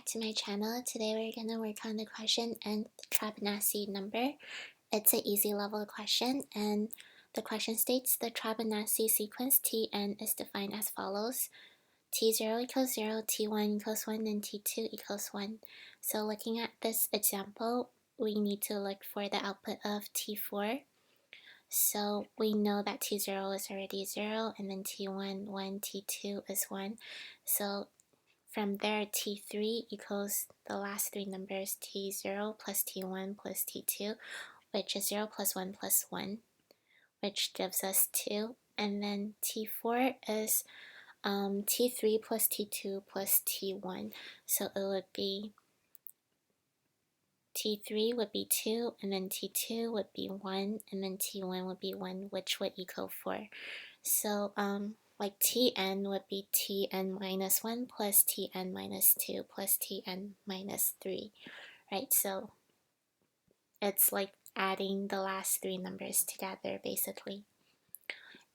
to my channel. Today we're going to work on the question nth Tribonacci number. It's an easy level question, and the question states the Tribonacci sequence Tn is defined as follows. T0 equals 0, T1 equals 1, and T2 equals 1. So looking at this example, we need to look for the output of T4. So we know that T0 is already 0, and then T1, 1, T2 is 1. So from there, T3 equals the last three numbers, T0 plus T1 plus T2, which is 0 plus 1 plus 1, which gives us 2. And then T4 is T3 plus T2 plus T1. So it would be T3 would be 2, and then T2 would be 1, and then T1 would be 1, which would equal 4. So like Tn would be Tn minus 1 plus Tn minus 2 plus Tn minus 3, right? So it's like adding the last three numbers together, basically.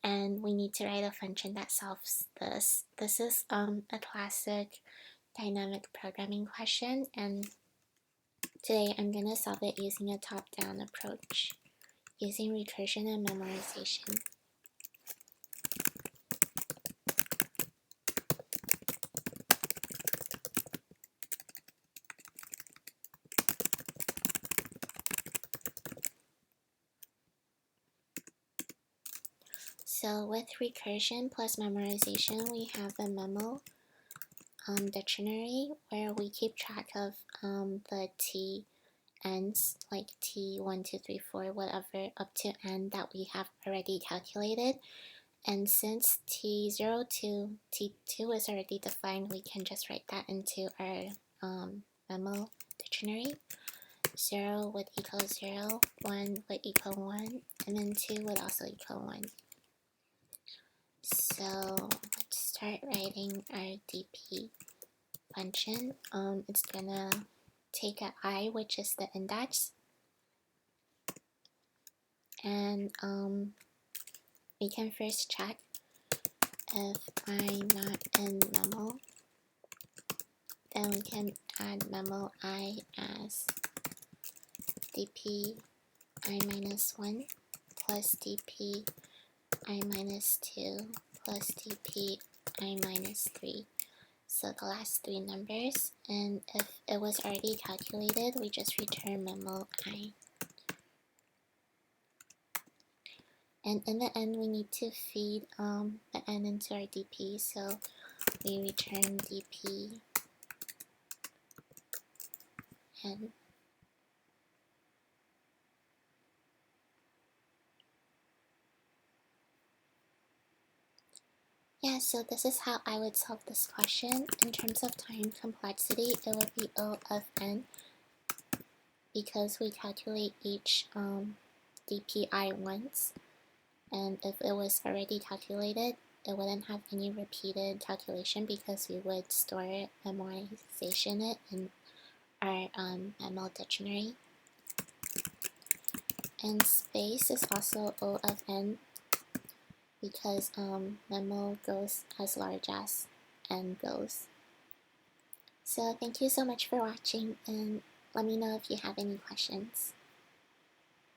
And we need to write a function that solves this. This is a classic dynamic programming question, and today I'm going to solve it using a top-down approach, using recursion and memorization. So with recursion plus memorization, we have the memo dictionary where we keep track of the Tn's, like T1, 2, 3, 4, whatever, up to n that we have already calculated. And since T0 to T2 is already defined, we can just write that into our memo dictionary. 0 would equal 0, 1 would equal 1, and then 2 would also equal 1. So let's start writing our dp function. It's gonna take a I, which is the index, and we can first check if I not in memo, then we can add memo I as dp I minus 1 plus dp I minus 2 plus dp I minus 3. So the last three numbers, and if it was already calculated, we just return memo I. And in the end, we need to feed the n into our dp, so we return dp n. Yeah, so this is how I would solve this question. In terms of time complexity, it would be O of n, because we calculate each dpi once, and if it was already calculated, it wouldn't have any repeated calculation because we would store it, memorization it in our memo dictionary. And space is also O of n, because memo goes as large as n goes. So thank you so much for watching, and let me know if you have any questions.